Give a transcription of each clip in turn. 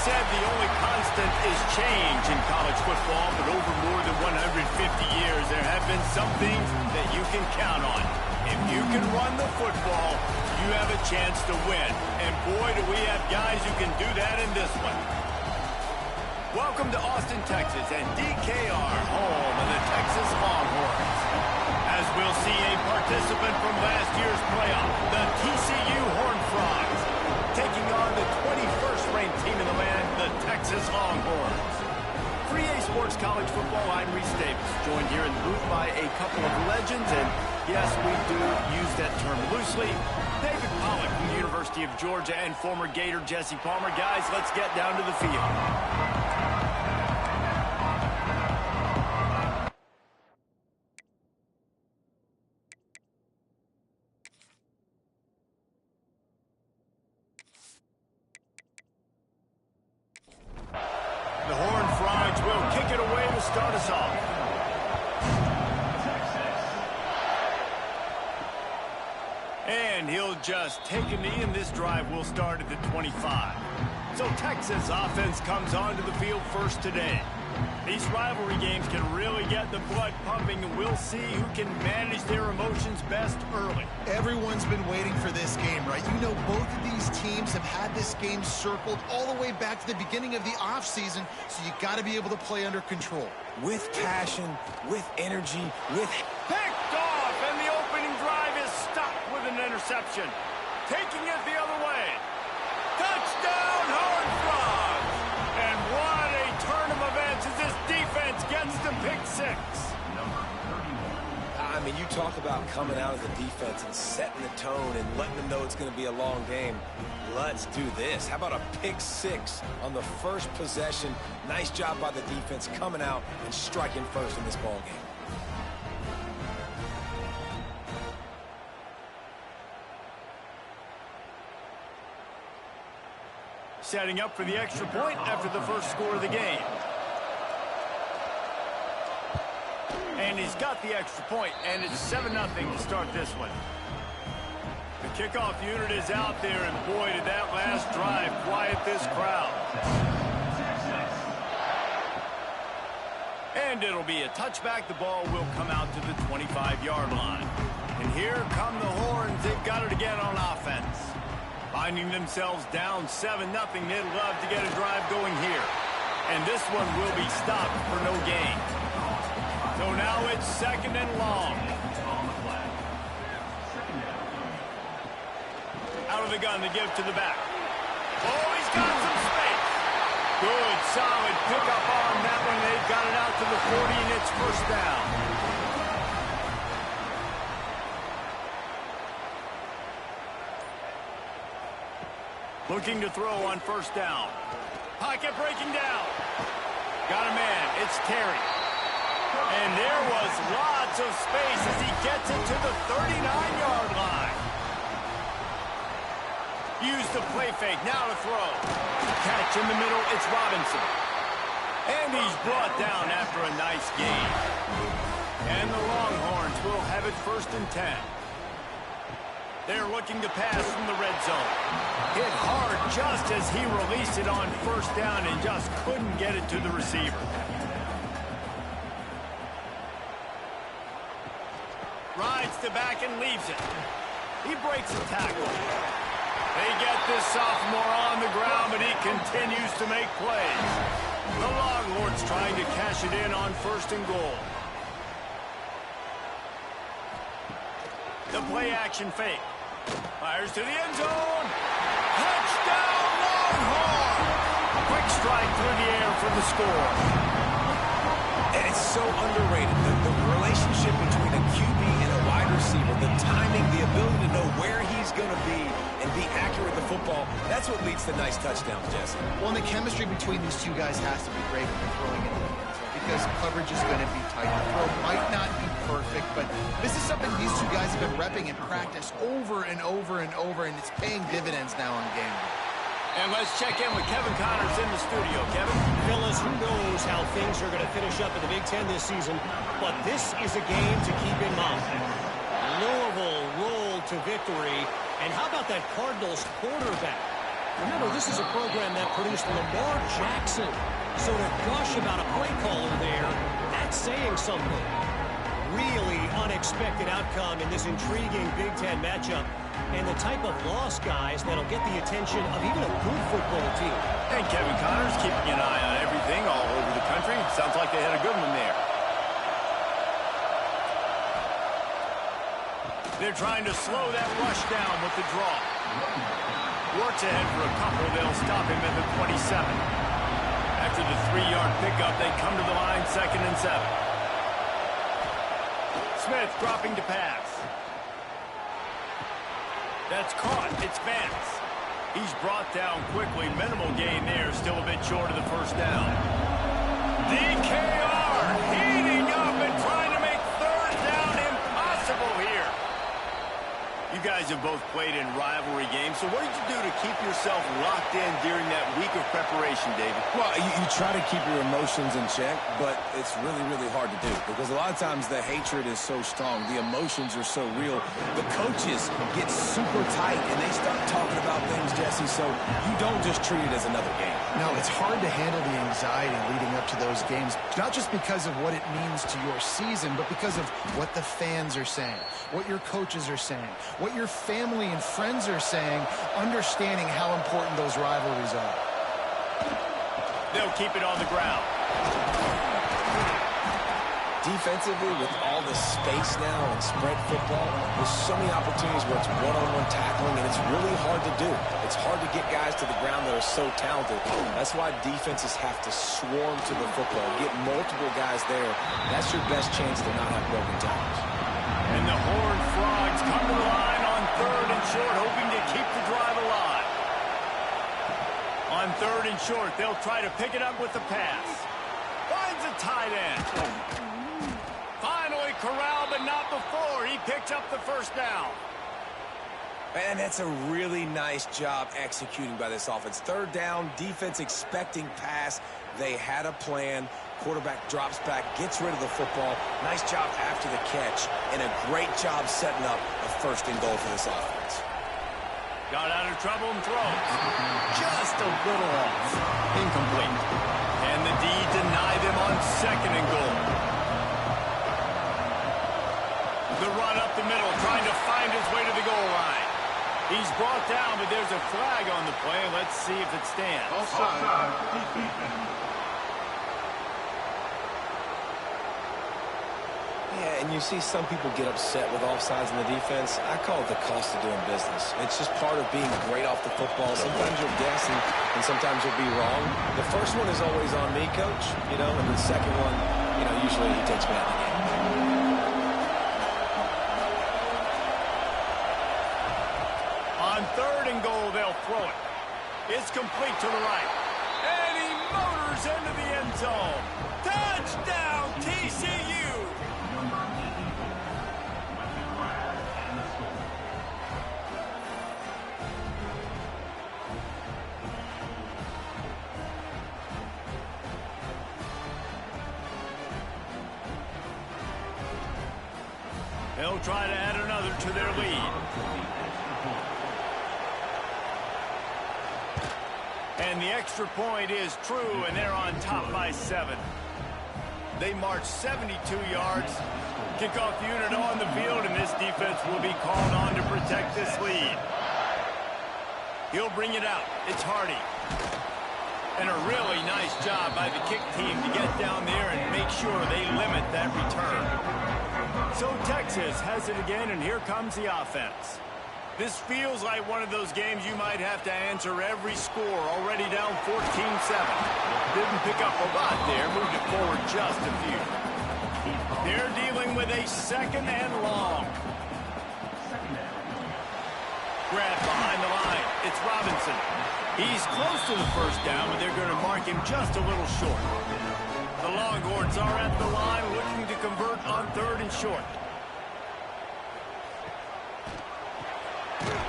said the only constant is change in college football, but over more than 150 years, there have been some things that you can count on. If you can run the football, you have a chance to win. And boy, do we have guys who can do that in this one. Welcome to Austin, Texas, and DKR, home of the Texas Longhorns. As we'll see a participant from last year's playoff, the TCU Horned Frogs, taking on the 21st ranked team in the land, the Texas Longhorns. For EA Sports College Football, I'm Reese Davis, joined here in the booth by a couple of legends, and yes, we do use that term loosely. David Pollack from the University of Georgia and former Gator Jesse Palmer. Guys, let's get down to the field. The Horned Frogs will kick it away to start us off. And he'll just take a knee, and this drive will start at the 25. So Texas offense comes onto the field first today. These rivalry games can really get the blood pumping, and we'll see who can manage their emotions best early. Everyone's been waiting for this game, right? You know, both of these teams have had this game circled all the way back to the beginning of the offseason, so you got to be able to play under control. With passion, with energy, with... Picked off, and the opening drive is stopped with an interception. Taking it the other way. Touchdown, Horned Frogs! And what a turn of events as this defense gets the pick six. I mean, you talk about coming out as a defense and setting the tone and letting them know it's going to be a long game. Let's do this. How about a pick six on the first possession? Nice job by the defense coming out and striking first in this ball game. Setting up for the extra point after the first score of the game. And he's got the extra point, and it's 7-0 to start this one. The kickoff unit is out there, and boy, did that last drive quiet this crowd. And it'll be a touchback. The ball will come out to the 25-yard line. And here come the Horns. They've got it again on offense. Finding themselves down 7-0, they'd love to get a drive going here. And this one will be stopped for no gain. So now it's second and long. Out of the gun to give to the back. Oh, he's got some space. Good, solid pickup on that one. They've got it out to the 40, and it's first down. Looking to throw on first down. Pocket breaking down. Got a man. It's Terry. And there was lots of space as he gets it to the 39-yard line. Use the play fake. Now to throw. Catch in the middle. It's Robinson. And he's brought down after a nice gain. And the Longhorns will have it first and 10. They're looking to pass from the red zone. Hit hard just as he released it on first down and just couldn't get it to the receiver. Rides to back and leaves it. He breaks a tackle. They get this sophomore on the ground, but he continues to make plays. The Longhorns trying to cash it in on first and goal. The play action fake. Fires to the end zone. Touchdown, Longhorn! Quick strike through the air for the score. And it's so underrated. The relationship between a QB and a wide receiver, the timing, the ability to know where he's going to be and be accurate with the football, that's what leads to nice touchdowns, Jesse. Well, and the chemistry between these two guys has to be great when they're throwing into the end zone because coverage is going to be tight. The throw might not be perfect, but this is something these two guys have been repping in practice over and over and over, and it's paying dividends now on game day. And let's check in with Kevin Connors in the studio. Kevin? Fellas, who knows how things are going to finish up in the Big Ten this season, but this is a game to keep in mind. Louisville rolled to victory, and how about that Cardinals quarterback? Remember, this is a program that produced Lamar Jackson. So to gush about a play caller there, that's saying something. Really unexpected outcome in this intriguing Big Ten matchup. And the type of loss, guys, that'll get the attention of even a good football team. And Kevin Connors keeping an eye on everything all over the country. Sounds like they had a good one there. They're trying to slow that rush down with the draw. Works ahead for a couple. They'll stop him at the 27. After the 3-yard pickup, they come to the line, 2nd and 7. Smith dropping to pass. That's caught. It's Vance. He's brought down quickly. Minimal gain there. Still a bit short of the first down. DKR heating up and trying to make 3rd down impossible here. You guys have both played in rivalry games, so what did you do to keep yourself locked in during that week of preparation, David? Well, you try to keep your emotions in check, but it's really, really hard to do because a lot of times the hatred is so strong. The emotions are so real. The coaches get super tight, and they start talking about things, Jesse, so you don't just treat it as another game. No, it's hard to handle the anxiety leading up to those games, not just because of what it means to your season, but because of what the fans are saying, what your coaches are saying, what your family and friends are saying, understanding how important those rivalries are. They'll keep it on the ground. Defensively, with all the space now and spread football, there's so many opportunities where it's one-on-one tackling, and it's really hard to do. It's hard to get guys to the ground that are so talented. That's why defenses have to swarm to the football, get multiple guys there. That's your best chance to not have broken tackles. And the Horned Frogs come to the line on 3rd and short, hoping to keep the drive alive. On 3rd and short, they'll try to pick it up with the pass. Finds a tight end. Finally corralled, but not before. He picks up the 1st down. And that's a really nice job executing by this offense. 3rd down, defense expecting pass. They had a plan. Quarterback drops back, gets rid of the football. Nice job after the catch, and a great job setting up a 1st and goal for this offense. Got out of trouble and throws. Just a little off. Incomplete. And the D denied them on 2nd and goal. The run up the middle, trying to find his way to the goal line. He's brought down, but there's a flag on the play. Let's see if it stands. Offside. Yeah, and you see some people get upset with offsides in the defense. I call it the cost of doing business. It's just part of being great off the football. Sometimes you'll guess, and sometimes you'll be wrong. The first one is always on me, Coach, and the second one, usually he takes me out of the game. On 3rd and goal, they'll throw it. It's complete to the right. And he motors into the end zone. Touchdown, TCU! They'll try to add another to their lead. And the extra point is true, and they're on top by 7. They march 72 yards. Kickoff unit on the field, and this defense will be called on to protect this lead. He'll bring it out. It's Hardy. And a really nice job by the kick team to get down there and make sure they limit that return. So Texas has it again, and here comes the offense. This feels like one of those games you might have to answer every score, already down 14-7. Didn't pick up a lot there, moved it forward just a few. They're dealing with a 2nd and long. Grab behind the line. It's Robinson. He's close to the 1st down, but they're going to mark him just a little short. The Longhorns are at the line looking to convert on 3rd and short.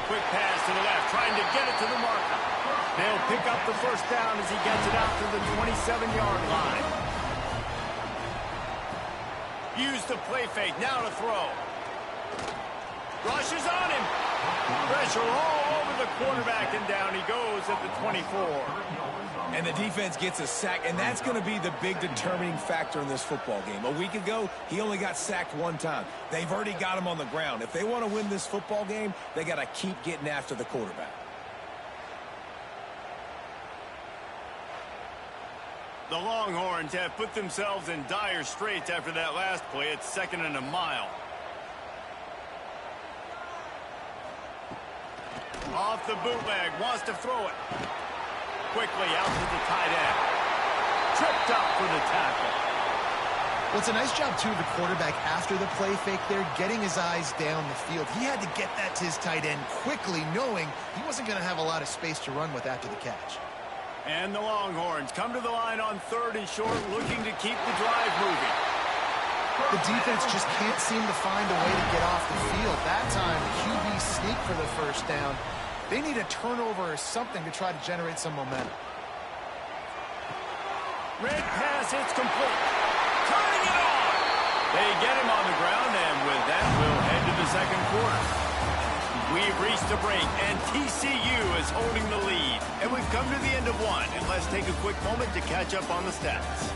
Quick pass to the left, trying to get it to the marker. They'll pick up the 1st down as he gets it out to the 27-yard line. Use the play fake, now to throw. Rush is on him. Pressure all over the quarterback, and down he goes at the 24. And the defense gets a sack, and that's going to be the big determining factor in this football game. A week ago, he only got sacked one time. They've already got him on the ground. If they want to win this football game, they got to keep getting after the quarterback. The Longhorns have put themselves in dire straits after that last play. It's 2nd and a mile. Off the bootleg, wants to throw it. Quickly out to the tight end. Tripped up for the tackle. Well, it's a nice job, too, of the quarterback after the play fake there, getting his eyes down the field. He had to get that to his tight end quickly, knowing he wasn't going to have a lot of space to run with after the catch. And the Longhorns come to the line on 3rd and short, looking to keep the drive moving. The defense just can't seem to find a way to get off the field. That time, the QB sneak for the first down. They need a turnover or something to try to generate some momentum. Red pass, it's complete. Turning it on. They get him on the ground, and with that, we'll head to the 2nd quarter. We've reached a break, and TCU is holding the lead. And we've come to the end of one, and let's take a quick moment to catch up on the stats.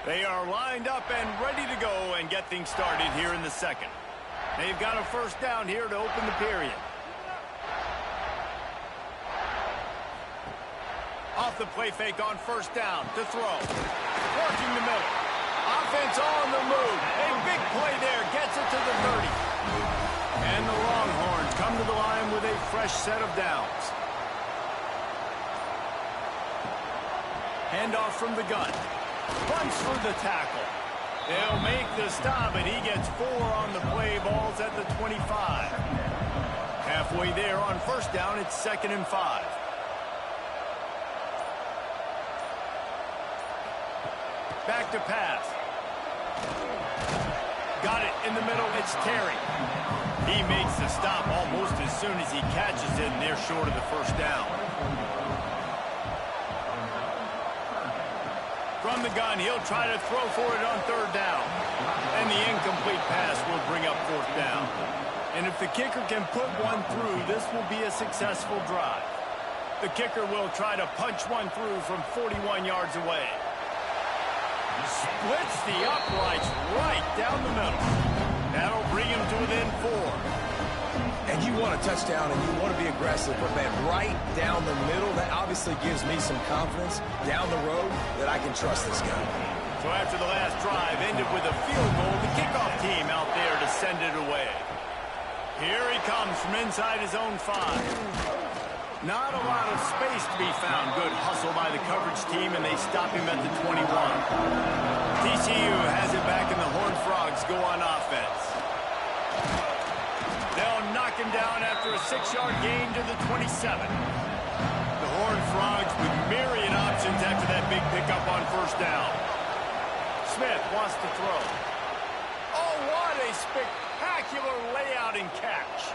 They are lined up and ready to go and get things started here in the 2nd. They've got a first down here to open the period. Off the play fake on 1st down to throw. Working the middle. Offense on the move. A big play there. Gets it to the 30. And the Longhorns come to the line with a fresh set of downs. Handoff from the gun. Runs for the tackle. They'll make the stop, and he gets 4 on the play. Ball's at the 25. Halfway there on 1st down, it's 2nd and 5. Back to pass. Got it in the middle. It's Terry. He makes the stop almost as soon as he catches it, and they're short of the first down. From the gun, he'll try to throw for it on 3rd down. And the incomplete pass will bring up 4th down. And if the kicker can put one through, this will be a successful drive. The kicker will try to punch one through from 41 yards away. Splits the uprights right down the middle. That'll bring him to within 4. And you want a touchdown, and you want to be aggressive, but, man, right down the middle, that obviously gives me some confidence down the road that I can trust this guy. So after the last drive ended with a field goal, the kickoff team out there to send it away. Here he comes from inside his own 5. Not a lot of space to be found. Good hustle by the coverage team, and they stop him at the 21. TCU has it back, and the Horned Frogs go on offense. They'll knock him down after a 6-yard gain to the 27. The Horned Frogs with myriad options after that big pickup on 1st down. Smith wants to throw. Oh, what a spectacular layout and catch.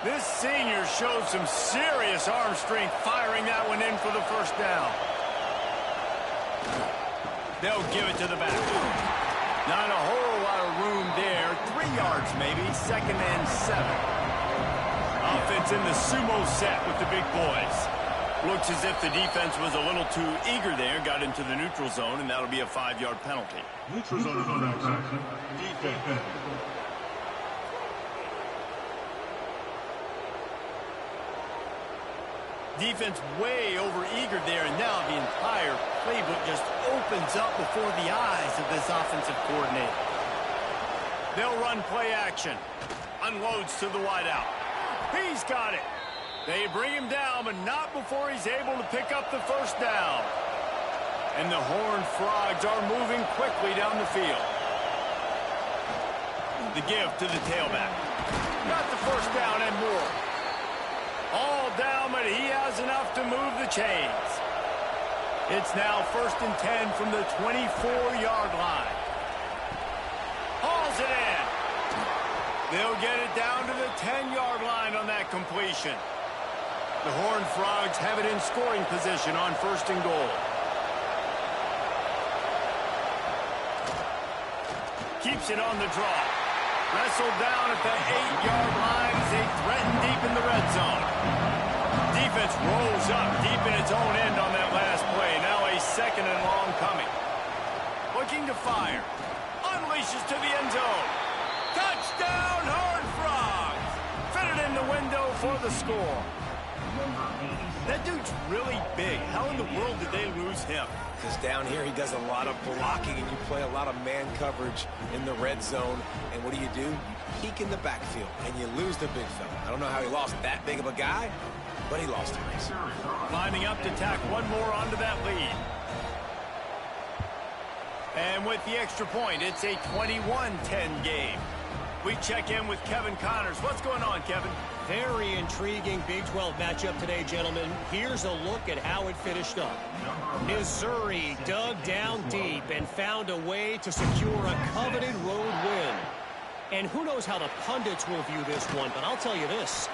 This senior showed some serious arm strength firing that one in for the first down. They'll give it to the back. Not a whole lot of room there. 3 yards maybe. 2nd and 7. Offense in the sumo set with the big boys. Looks as if the defense was a little too eager there. Got into the neutral zone, and that'll be a 5-yard penalty. Neutral zone is on action. Defense. Defense way over-eager there, and now the entire playbook just opens up before the eyes of this offensive coordinator. They'll run play action. Unloads to the wideout. He's got it. They bring him down, but not before he's able to pick up the first down. And the Horned Frogs are moving quickly down the field. The give to the tailback. Got the first down and more. All down, but he has enough to move the chains. It's now 1st and 10 from the 24-yard line. Hauls it in. They'll get it down to the 10-yard line on that completion. The Horned Frogs have it in scoring position on 1st and goal. Keeps it on the draw. Wrestled down at the 8-yard line as they threaten deep in the red zone. Defense rolls up deep in its own end on that last play. Now a 2nd and long coming. Looking to fire. Unleashes to the end zone. Touchdown, Horned Frogs! Fitted in the window for the score. That dude's really big. How in the world did they lose him? Because down here he does a lot of blocking, and you play a lot of man coverage in the red zone. And what do? You peek in the backfield, and you lose the big fella. I don't know how he lost that big of a guy, but he lost a race. Lining up to tack one more onto that lead. And with the extra point, it's a 21-10 game. We check in with Kevin Connors. What's going on, Kevin? Very intriguing Big 12 matchup today, gentlemen. Here's a look at how it finished up. Missouri dug down deep and found a way to secure a coveted road win. And who knows how the pundits will view this one, but I'll tell you this.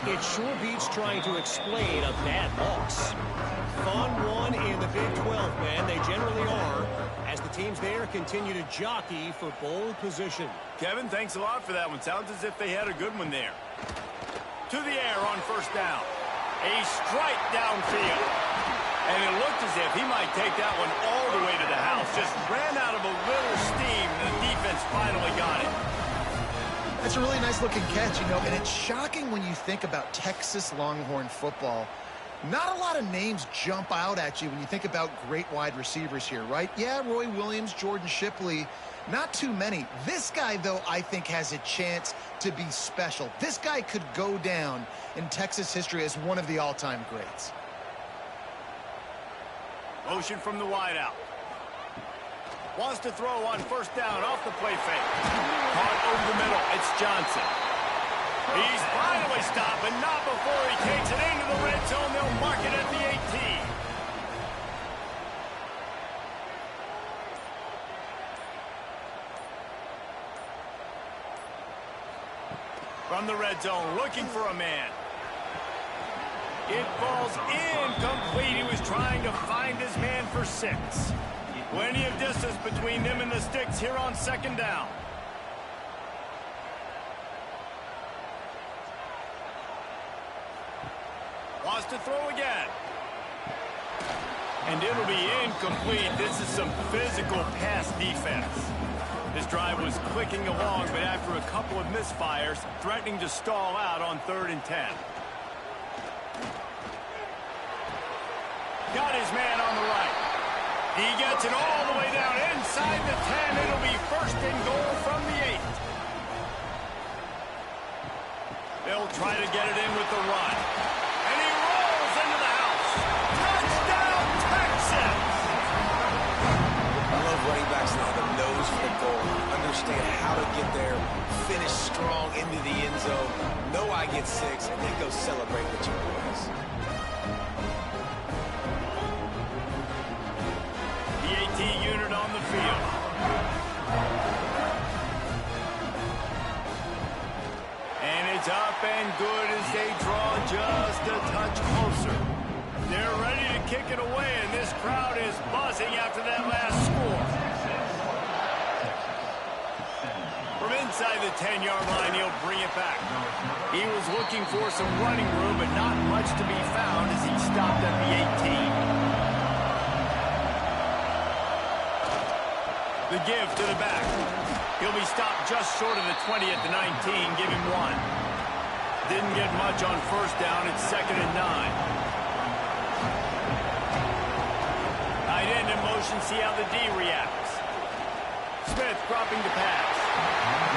It sure beats trying to explain a bad loss. Fun one in the Big 12, man. They generally are, as the teams there continue to jockey for bowl position. Kevin, thanks a lot for that one. Sounds as if they had a good one there. To the air on 1st down. A strike downfield. And it looked as if he might take that one all the way to the house. Just ran out of a little steam. The defense finally got it. That's a really nice-looking catch, you know, and it's shocking when you think about Texas Longhorn football. Not a lot of names jump out at you when you think about great wide receivers here, right? Yeah, Roy Williams, Jordan Shipley, not too many. This guy, though, I think has a chance to be special. This guy could go down in Texas history as one of the all-time greats. Motion from the wideout. Wants to throw on 1st down off the play fake. Caught over the middle. It's Johnson. He's finally stopped, but not before he takes it into the red zone. They'll mark it at the 18. From the red zone, looking for a man. It falls incomplete. He was trying to find his man for 6. Plenty of distance between them and the sticks here on 2nd down. Wants to throw again. And it'll be incomplete. This is some physical pass defense. This drive was clicking along, but after a couple of misfires, threatening to stall out on 3rd and 10. Got his man on the right. He gets it all the way down inside the 10. It'll be 1st and goal from the 8. They'll try to get it in with the run. And he rolls into the house. Touchdown, Texas! I love running backs that have a nose for the goal. Understand how to get there, finish strong into the end zone, know I get 6, and then go celebrate with your boys. The AT unit on the field. And it's up and good as they draw just a touch closer. They're ready to kick it away, and this crowd is buzzing after that last score. From inside the 10-yard line, he'll bring it back. He was looking for some running room, but not much to be found as he stopped at the 18. The give to the back. He'll be stopped just short of the 20 at the 19. Give him 1. Didn't get much on 1st down. It's 2nd and 9. Tight end in motion. See how the D reacts. Smith dropping to pass.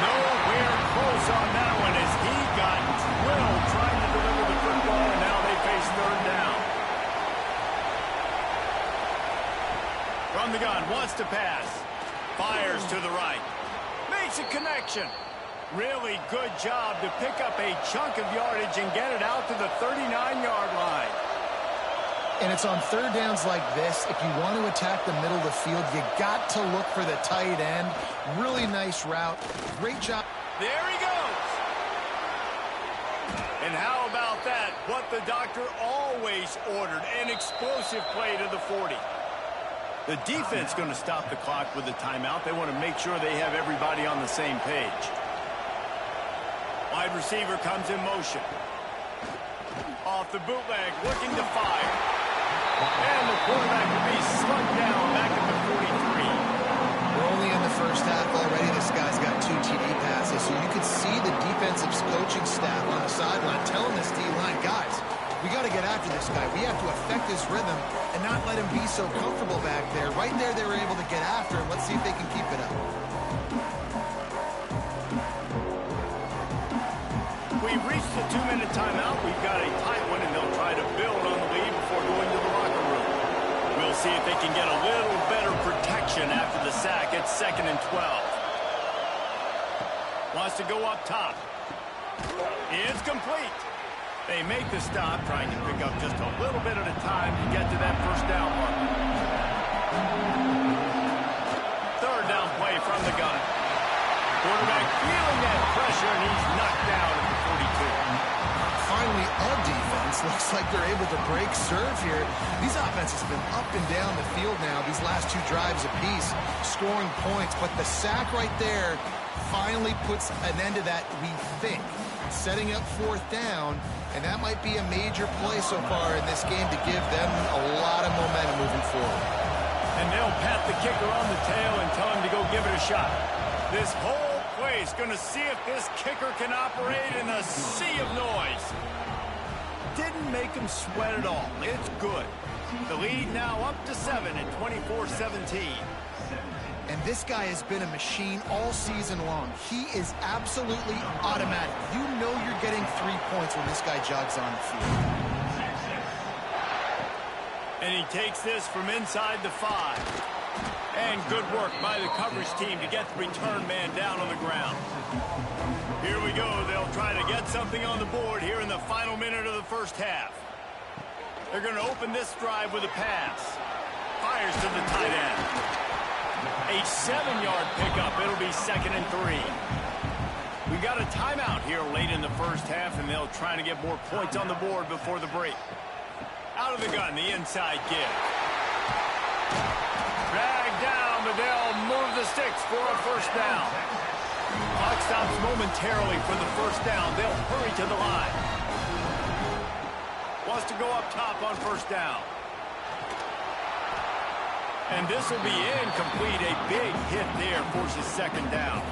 Nowhere close on that one as he got drilled trying to deliver the football, and now they face 3rd down. From the gun, wants to pass. Fires to the right. Makes a connection. Really good job to pick up a chunk of yardage and get it out to the 39-yard line. And it's on 3rd downs like this. If you want to attack the middle of the field, you got to look for the tight end. Really nice route. Great job. There he goes. And how about that? What the doctor always ordered, an explosive play to the 40. The defense going to stop the clock with a timeout. They want to make sure they have everybody on the same page. Wide receiver comes in motion. Off the bootleg, looking to fire. And the quarterback will be slugged down back at the 43. We're only in the first half already. This guy's got 2 TD passes, so you could see the defensive coaching staff on the sideline telling this D-line, guys, we got to get after this guy. We have to affect his rhythm and not let him be so comfortable back there. Right there, they were able to get after him. Let's see if they can keep it up. We've reached the 2-minute timeout. We've got a tight one, and they'll try to build on the lead before going to the locker room. We'll see if they can get a little better protection after the sack. It's 2nd and 12. Wants to go up top. It's complete. They make the stop, trying to pick up just a little bit at a time to get to that first down mark. 3rd down play from the gun. Quarterback feeling that pressure, and he's knocked down at the 42. Finally, a defense. Looks like they're able to break serve here. These offenses have been up and down the field now, these last 2 drives apiece, scoring points. But the sack right there finally puts an end to that, we think. Setting up 4th down, and that might be a major play so far in this game to give them a lot of momentum moving forward. And they'll pat the kicker on the tail and tell him to go give it a shot. This whole play is going to see if this kicker can operate in a sea of noise. Didn't make him sweat at all. It's good. The lead now up to 7 at 24-17. And this guy has been a machine all season long. He is absolutely automatic. You know you're getting 3 points when this guy jogs on the field. And he takes this from inside the 5. And good work by the coverage team to get the return man down on the ground. Here we go. They'll try to get something on the board here in the final minute of the first half. They're going to open this drive with a pass. Fires to the tight end. A 7-yard pickup. It'll be 2nd and 3. We got a timeout here late in the first half, and they'll try to get more points on the board before the break. Out of the gun, the inside give. Dragged down, but they'll move the sticks for a first down. Clock stops momentarily for the first down. They'll hurry to the line. Wants to go up top on first down. And this will be incomplete. A big hit there forces 2nd down.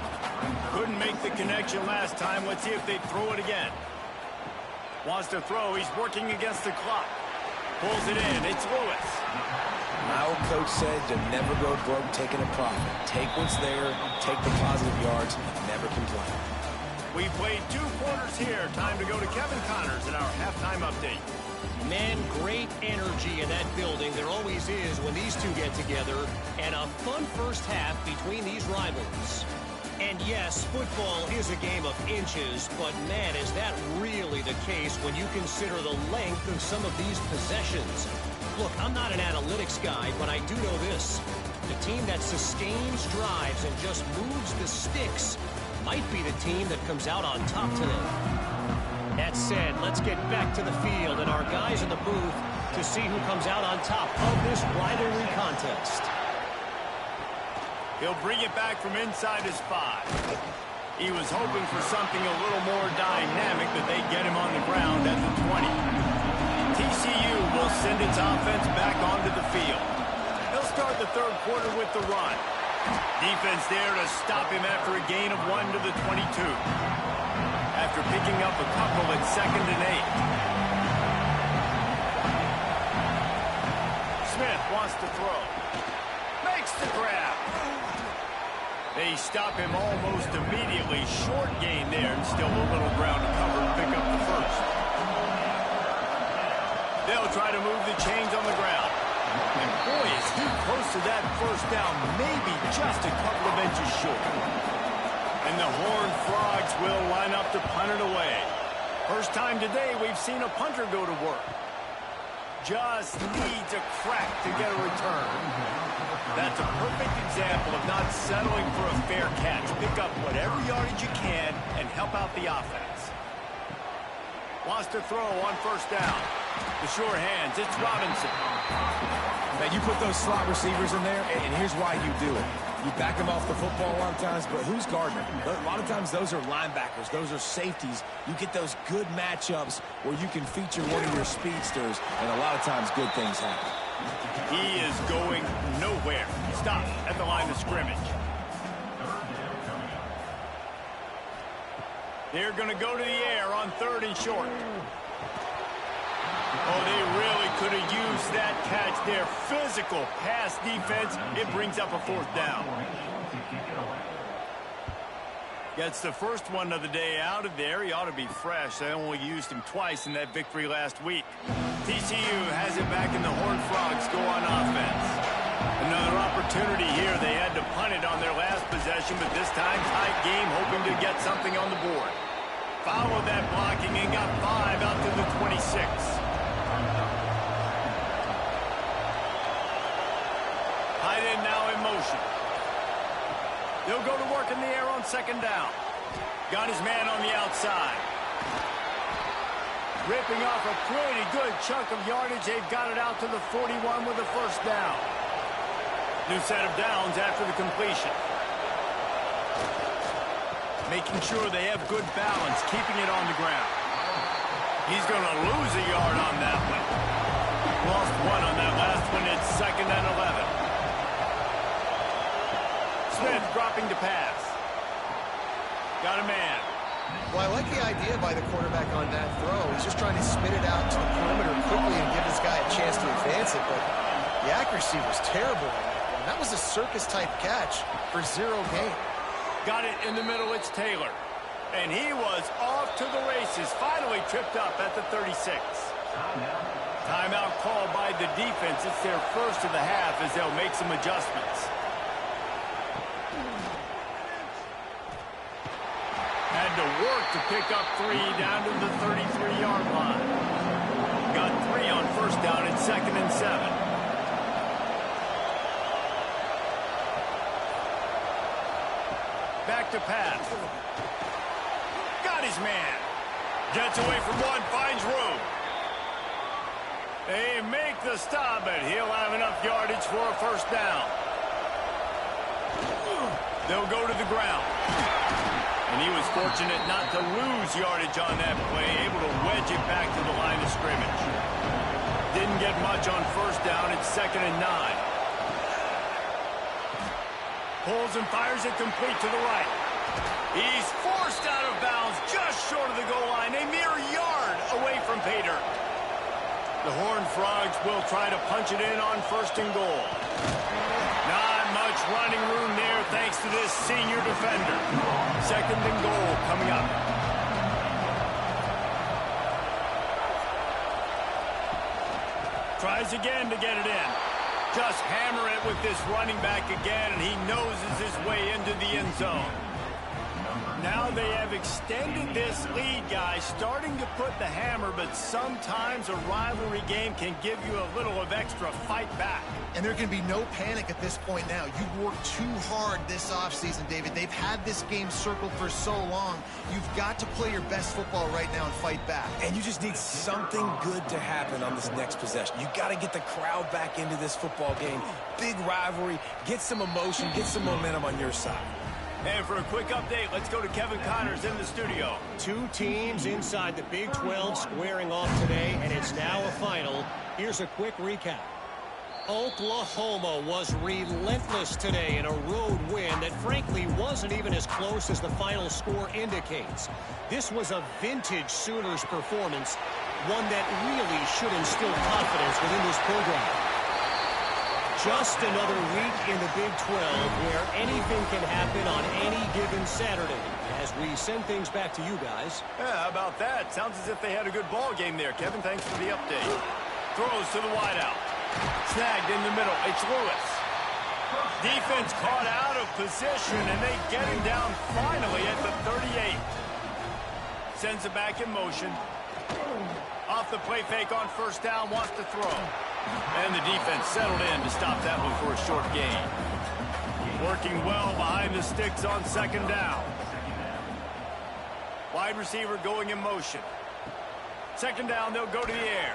Couldn't make the connection last time. Let's see if they throw it again. Wants to throw. He's working against the clock. Pulls it in. It's Lewis. My old coach said to never go broke taking a profit. Take what's there, take the positive yards, never complain. We played 2 quarters here. Time to go to Kevin Connors in our halftime update. Man, great energy in that building. There always is when these two get together. And a fun first half between these rivals. And yes, football is a game of inches, but man, is that really the case when you consider the length of some of these possessions. Look, I'm not an analytics guy, but I do know this. The team that sustains drives and just moves the sticks might be the team that comes out on top today. That said, let's get back to the field and our guys in the booth to see who comes out on top of this rivalry contest. He'll bring it back from inside his 5. He was hoping for something a little more dynamic, but they get him on the ground at the 20. TCU will send its offense back onto the field. They'll start the 3rd quarter with the run. Defense there to stop him after a gain of 1 to the 22. After picking up a couple at 2nd and 8. Smith wants to throw. Makes the grab. They stop him almost immediately. Short gain there, and still a little ground to cover and pick up the first. They'll try to move the chains on the ground. And boy, is he close to that first down, maybe just a couple of inches short. And the Horned Frogs will line up to punt it away. First time today we've seen a punter go to work. Just needs a crack to get a return. That's a perfect example of not settling for a fair catch. Pick up whatever yardage you can and help out the offense. Wants to throw on first down. The sure hands, it's Robinson. Now, you put those slot receivers in there, and here's why you do it. You back them off the football a lot of times, but who's guarding them? A lot of times those are linebackers. Those are safeties. You get those good matchups where you can feature one of your speedsters, and a lot of times good things happen. He is going nowhere. Stop at the line of scrimmage. They're going to go to the air on 3rd and short. Oh, they really could have used that catch there. Physical pass defense. It brings up a 4th down. Gets the first one of the day out of there. He ought to be fresh. They only used him twice in that victory last week. TCU has it back, and the Horned Frogs go on offense. Another opportunity here. They had to punt it on their last possession, but this time tight game, hoping to get something on the board. Followed that blocking and got 5 out to the 26. Tight end now in motion. They'll go to work in the air on 2nd down. Got his man on the outside. Ripping off a pretty good chunk of yardage. They've got it out to the 41 with a 1st down. New set of downs after the completion. Making sure they have good balance, keeping it on the ground. He's going to lose a yard on that one. Lost 1 on that last one. It's 2nd and 11. Smith dropping to pass. Got a man. Well, I like the idea by the quarterback on that throw. He's just trying to spit it out to the perimeter quickly and give this guy a chance to advance it, but the accuracy was terrible on that one. That was a circus-type catch for 0 gain. Got it in the middle, it's Taylor. And he was off to the races, finally tripped up at the 36. Timeout called by the defense. It's their first of the half as they'll make some adjustments. Had to work to pick up 3 down to the 33-yard line. Got 3 on 1st down and 2nd and 7. Back to pass. Got his man. Gets away from one, finds room. They make the stop, but he'll have enough yardage for a 1st down. They'll go to the ground. And he was fortunate not to lose yardage on that play, able to wedge it back to the line of scrimmage. Didn't get much on 1st down. It's 2nd and 9. Pulls and fires it complete to the right. He's forced out of bounds just short of the goal line, a mere yard away from pay dirt. The Horned Frogs will try to punch it in on 1st and goal. Not much running room there thanks to this senior defender. 2nd and goal coming up. Tries again to get it in. Just hammer it with this running back again, and he noses his way into the end zone. Now they have extended this lead, guys, starting to put the hammer, but sometimes a rivalry game can give you a little of extra fight back. And there can be no panic at this point now. You've worked too hard this offseason, David. They've had this game circled for so long. You've got to play your best football right now and fight back. And you just need something good to happen on this next possession. You got to get the crowd back into this football game. Big rivalry. Get some emotion. Get some momentum on your side. And for a quick update, let's go to Kevin Connors in the studio. 2 teams inside the Big 12 squaring off today, and it's now a final. Here's a quick recap. Oklahoma was relentless today in a road win that frankly wasn't even as close as the final score indicates. This was a vintage Sooners performance, one that really should instill confidence within this program. Just another week in the Big 12 where anything can happen on any given Saturday. As we send things back to you guys. Yeah, how about that? Sounds as if they had a good ball game there. Kevin, thanks for the update. Throws to the wideout. Snagged in the middle. It's Lewis. Defense caught out of position, and they get him down finally at the 38. Sends it back in motion. Off the play fake on 1st down, wants to throw. And the defense settled in to stop that one for a short gain. Working well behind the sticks on 2nd down. Wide receiver going in motion. second down, they'll go to the air.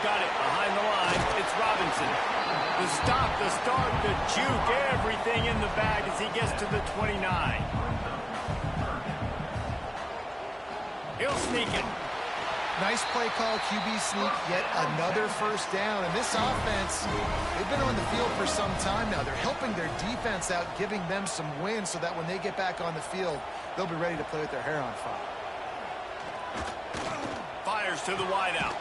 Got it behind the line. It's Robinson. The stop, the start, the juke, everything in the bag as he gets to the 29. He'll sneak it. Nice play call, QB sneak, yet another first down. And this offense, they've been on the field for some time now. They're helping their defense out, giving them some wins so that when they get back on the field, they'll be ready to play with their hair on fire. Fires to the wideout.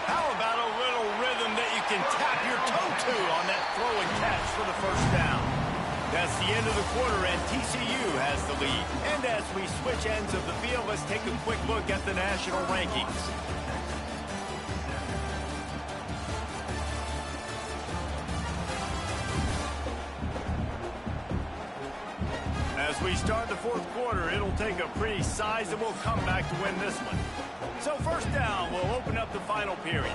How about a little rhythm that you can tap your toe to on that throw and catch for the first down? That's the end of the quarter, and TCU has the lead. And as we switch ends of the field, let's take a quick look at the national rankings. As we start the fourth quarter, it'll take a pretty sizable comeback to win this one. So first down, we'll open up the final period.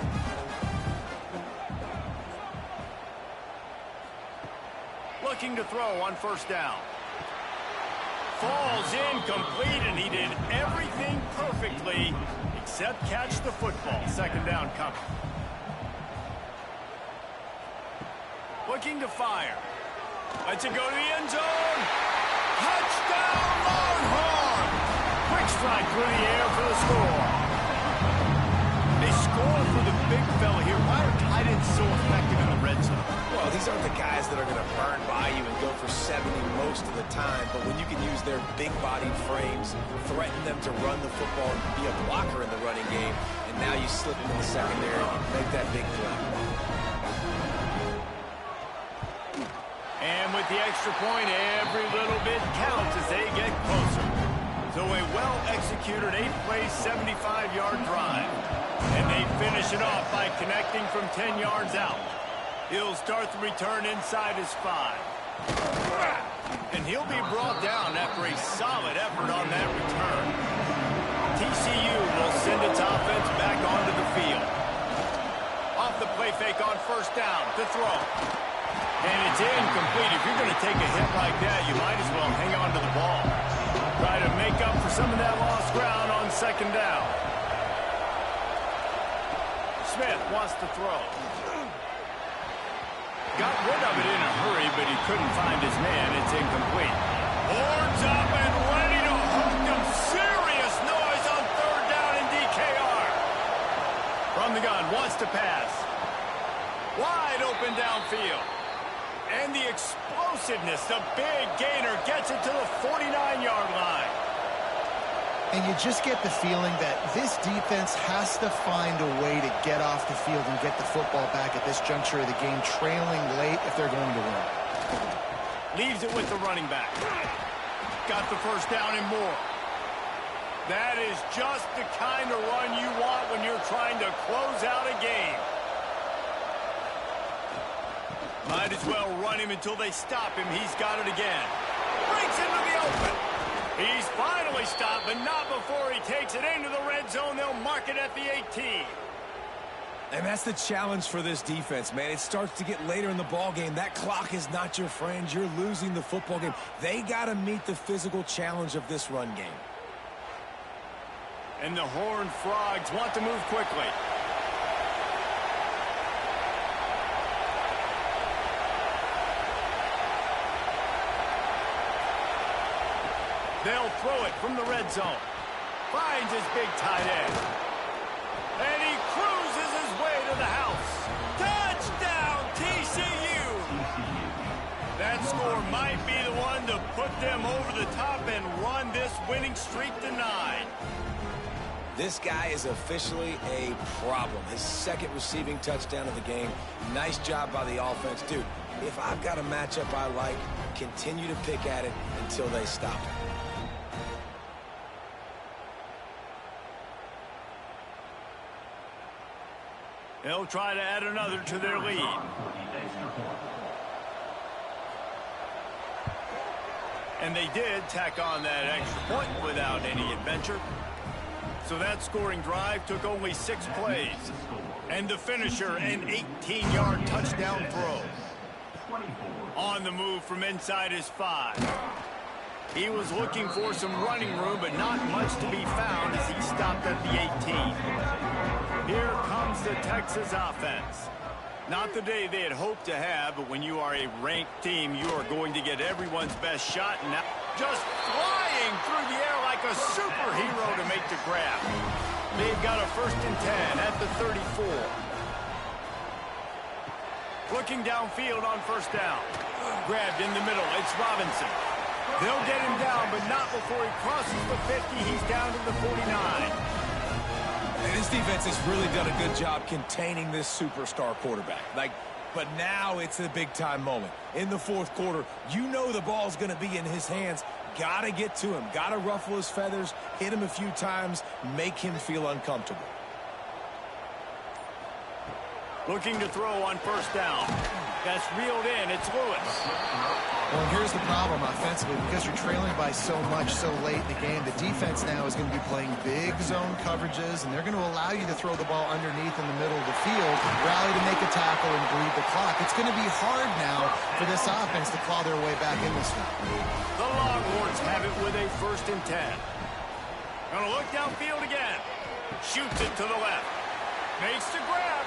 Looking to throw on first down. Falls incomplete, and he did everything perfectly except catch the football. Second down coming. Looking to fire. Lets it go to the end zone. Touchdown, Longhorns! Quick strike through the air for the score. They score for the big fella here. Why are tight ends so effective in the red zone? Well, these aren't the guys that are going to burn by you and go for 70 most of the time, but when you can use their big-bodied frames, threaten them to run the football and be a blocker in the running game, and now you slip them in the secondary and make that big play. And with the extra point, every little bit counts as they get closer. So a well-executed 8-play, 75-yard drive. And they finish it off by connecting from 10 yards out. He'll start the return inside his 5. And he'll be brought down after a solid effort on that return. TCU will send its offense back onto the field. Off the play fake on first down to throw. And it's incomplete. If you're going to take a hit like that, you might as well hang on to the ball. Try to make up for some of that lost ground on second down. Smith wants to throw. Got rid of it in a hurry, but he couldn't find his man. It's incomplete. Horns up and ready to hook them. Serious noise on third down in DKR. From the gun, wants to pass. Wide open downfield. And the explosiveness, the big gainer, gets it to the 49-yard line. And you just get the feeling that this defense has to find a way to get off the field and get the football back at this juncture of the game, trailing late if they're going to win. Leaves it with the running back. Got the first down and more. That is just the kind of run you want when you're trying to close out a game. Might as well run him until they stop him. He's got it again. Breaks into the open. He's finally stopped, but not before he takes it into the red zone. They'll mark it at the 18. And that's the challenge for this defense, man. It starts to get later in the ball game. That clock is not your friend. You're losing the football game. They got to meet the physical challenge of this run game. And the Horned Frogs want to move quickly. They'll throw it from the red zone. Finds his big tight end. And he cruises his way to the house. Touchdown, TCU! That score might be the one to put them over the top and run this winning streak to 9. This guy is officially a problem. His second receiving touchdown of the game. Nice job by the offense. Dude, if I've got a matchup I like, continue to pick at it until they stop it. They'll try to add another to their lead. And they did tack on that extra point without any adventure. So that scoring drive took only 6 plays. And the finisher, an 18-yard touchdown throw. On the move from inside his 5. He was looking for some running room, but not much to be found as he stopped at the 18. Here comes the Texas offense. Not the day they had hoped to have, but when you are a ranked team, you are going to get everyone's best shot. And now just flying through the air like a superhero to make the grab. They've got a 1st and 10 at the 34. Looking downfield on 1st down. Grabbed in the middle. It's Robinson. They'll get him down, but not before he crosses the 50. He's down to the 49. And this defense has really done a good job containing this superstar quarterback. But now it's a big-time moment. In the 4th quarter, you know the ball's going to be in his hands. Got to get to him. Got to ruffle his feathers, hit him a few times, make him feel uncomfortable. Looking to throw on 1st down. That's reeled in. It's Lewis. Well, here's the problem offensively. Because you're trailing by so much so late in the game, the defense now is going to be playing big zone coverages, and they're going to allow you to throw the ball underneath in the middle of the field, rally to make a tackle, and bleed the clock. It's going to be hard now for this offense to claw their way back in this one. The Longhorns have it with a 1st and 10. Going to look downfield again. Shoots it to the left. Makes the grab.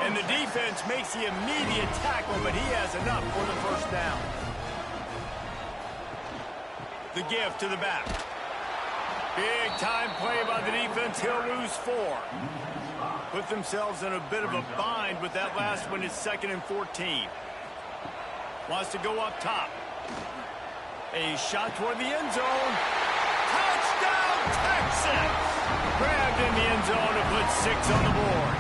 And the defense makes the immediate tackle, but he has enough for the 1st down. The give to the back. Big time play by the defense. He'll lose 4. Put themselves in a bit of a bind with that last one. It's 2nd and 14. Wants to go up top. A shot toward the end zone. Touchdown, Texas! Grabbed in the end zone to put 6 on the board.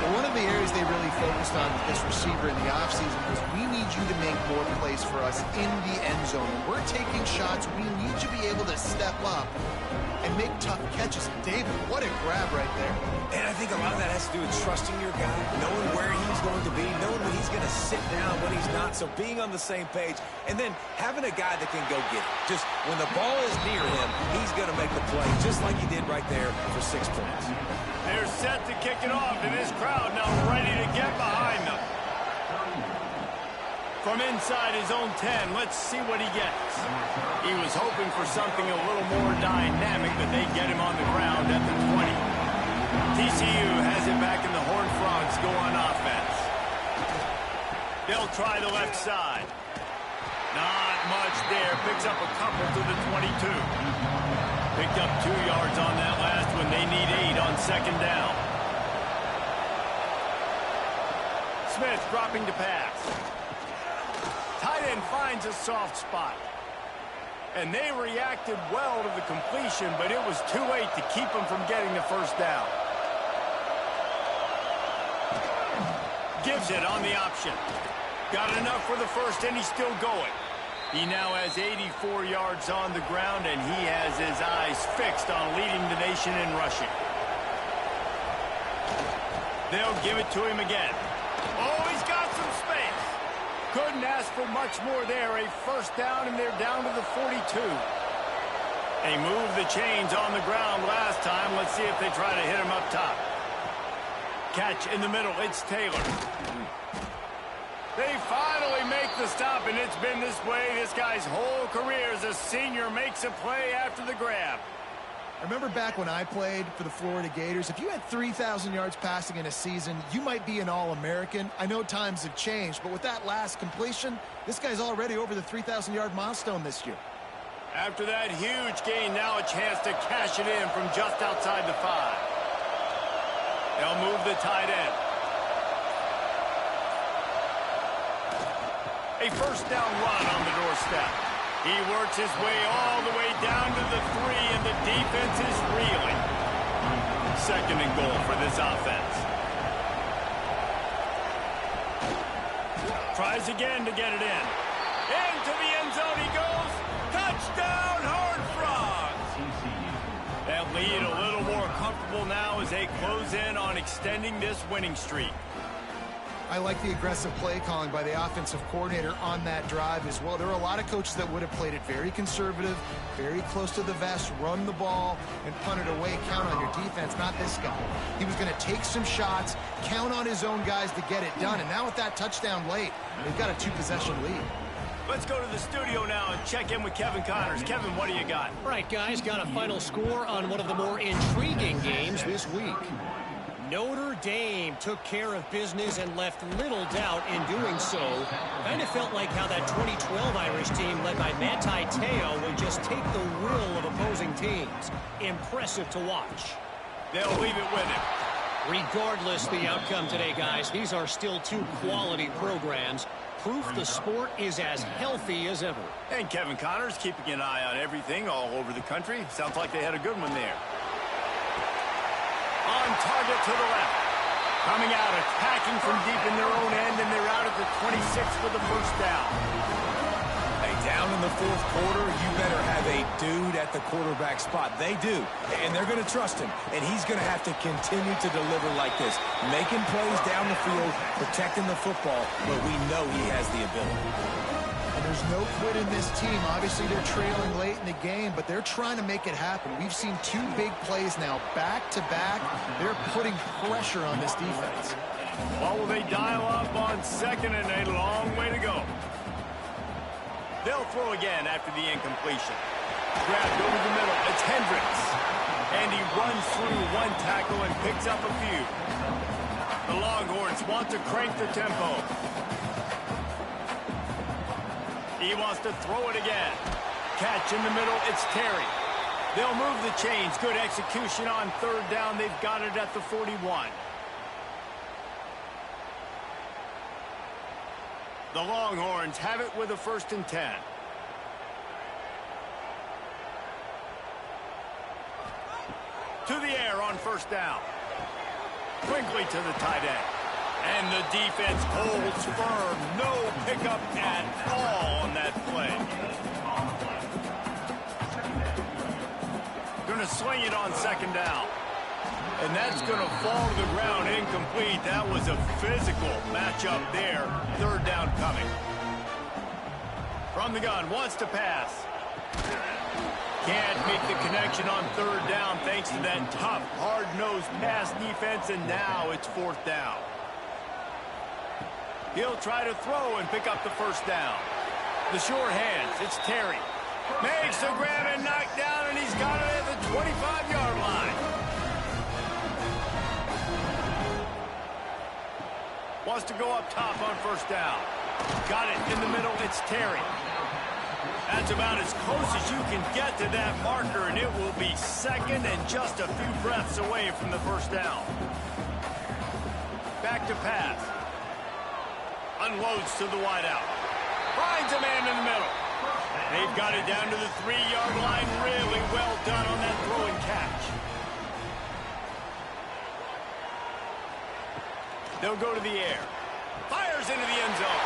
Well, one of the areas they really focused on with this receiver in the offseason was we need you to make more plays for us in the end zone. When we're taking shots, we need you to be able to step up and make tough catches. David, what a grab right there. And I think a lot of that has to do with trusting your guy, knowing where he's going to be, knowing when he's going to sit down, when he's not. So being on the same page, and then having a guy that can go get it. Just when the ball is near him, he's going to make the play, just like he did right there for 6 points. They're set to kick it off, and this crowd now ready to get behind them. From inside his own 10, let's see what he gets. He was hoping for something a little more dynamic, but they get him on the ground at the 20. TCU has it back, and the Horned Frogs go on offense. They'll try the left side. Not much there. Picks up a couple to the 22. Picked up 2 yards on that last one. They need 8 on 2nd down. Smith dropping to pass. Tight end finds a soft spot. And they reacted well to the completion, but it was too late to keep them from getting the 1st down. Gives it on the option. Got enough for the 1st, and he's still going. He now has 84 yards on the ground, and he has his eyes fixed on leading the nation in rushing. They'll give it to him again. Oh, he's got some space. Couldn't ask for much more there. A 1st down, and they're down to the 42. They moved the chains on the ground last time. Let's see if they try to hit him up top. Catch in the middle. It's Taylor. They finally make the stop, and it's been this way this guy's whole career as a senior. Makes a play after the grab. I remember back when I played for the Florida Gators, if you had 3,000 yards passing in a season, you might be an All-American. I know times have changed, but with that last completion, this guy's already over the 3,000-yard milestone this year. After that huge gain, now a chance to cash it in from just outside the 5. They'll move the tight end. A 1st down run on the doorstep. He works his way all the way down to the 3, and the defense is reeling. 2nd and goal for this offense. Tries again to get it in. Into the end zone he goes. Touchdown, Horned Frogs! That lead a little more comfortable now as they close in on extending this winning streak. I like the aggressive play calling by the offensive coordinator on that drive as well. There are a lot of coaches that would have played it very conservative, very close to the vest, run the ball, and punt it away, count on your defense. Not this guy. He was going to take some shots, count on his own guys to get it done. And now with that touchdown late, they've got a 2-possession lead. Let's go to the studio now and check in with Kevin Connors. Kevin, what do you got? All right, guys, got a final score on one of the more intriguing games this week. Notre Dame took care of business and left little doubt in doing so. Kind of felt like how that 2012 Irish team led by Manti Te'o would just take the will of opposing teams. Impressive to watch. They'll leave it with him. Regardless the outcome today, guys, these are still two quality programs. Proof the sport is as healthy as ever. And Kevin Connors keeping an eye on everything all over the country. Sounds like they had a good one there. On target to the left. Coming out, attacking from deep in their own end, and they're out at the 26 for the first down. Hey, down in the fourth quarter, you better have a dude at the quarterback spot. They do, and they're going to trust him, and he's going to have to continue to deliver like this, making plays down the field, protecting the football, but we know he has the ability. And there's no quit in this team. Obviously, they're trailing late in the game, but they're trying to make it happen. We've seen two big plays now, back-to-back. They're putting pressure on this defense. Well, will they dial up on second and a long way to go? They'll throw again after the incompletion. Grabbed over the middle. It's Hendricks. And he runs through one tackle and picks up a few. The Longhorns want to crank the tempo. He wants to throw it again. Catch in the middle. It's Terry. They'll move the chains. Good execution on third down. They've got it at the 41. The Longhorns have it with a 1st and 10. To the air on 1st down. Quickly to the tight end. And the defense holds firm. No pickup at all on that play. Going to swing it on 2nd down. And that's going to fall to the ground incomplete. That was a physical matchup there. 3rd down coming. From the gun, wants to pass. Can't make the connection on 3rd down thanks to that tough, hard-nosed pass defense, and now it's 4th down. He'll try to throw and pick up the 1st down. The sure hands, it's Terry. Makes the grab and knock down, and he's got it at the 25-yard line. Wants to go up top on 1st down. Got it in the middle. It's Terry. That's about as close as you can get to that marker, and it will be 2nd and just a few breaths away from the 1st down. Back to pass. Unloads to the wideout. Finds a man in the middle. They've got it down to the 3-yard line. Really well done on that throw and catch. They'll go to the air. Fires into the end zone.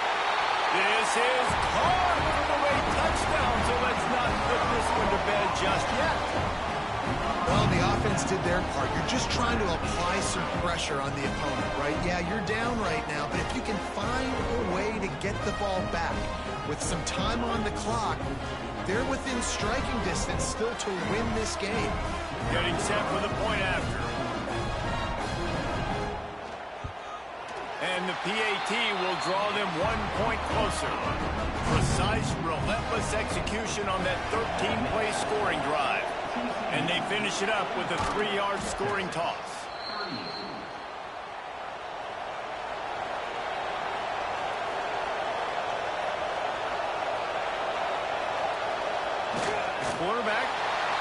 This is caught for the late touchdown, so let's not put this one to bed just yet. Well, the offense did their part. You're just trying to apply some pressure on the opponent, right? Yeah, you're down right now, but if you can find a way to get the ball back with some time on the clock, they're within striking distance still to win this game. Getting set for the point after. And the PAT will draw them 1 point closer. Precise, relentless execution on that 13-play scoring drive. And they finish it up with a 3-yard scoring toss. The quarterback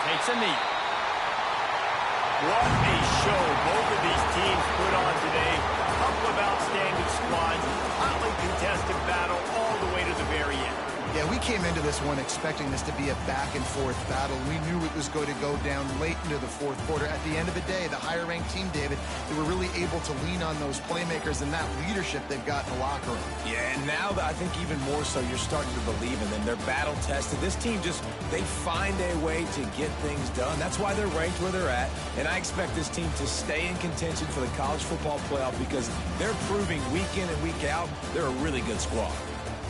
takes a knee. What a show both of these teams put on today. A couple of outstanding squads, hotly contested battle all the way to the very end. Yeah, we came into this one expecting this to be a back-and-forth battle. We knew it was going to go down late into the 4th quarter. At the end of the day, the higher-ranked team, David, they were really able to lean on those playmakers and that leadership they've got in the locker room. Yeah, and now I think even more so, you're starting to believe in them. They're battle-tested. This team they find a way to get things done. That's why they're ranked where they're at, and I expect this team to stay in contention for the college football playoff because they're proving week in and week out they're a really good squad.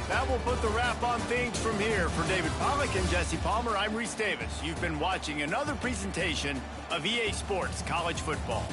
That will put the wrap on things from here. For David Pollack and Jesse Palmer, I'm Reese Davis. You've been watching another presentation of EA Sports College Football.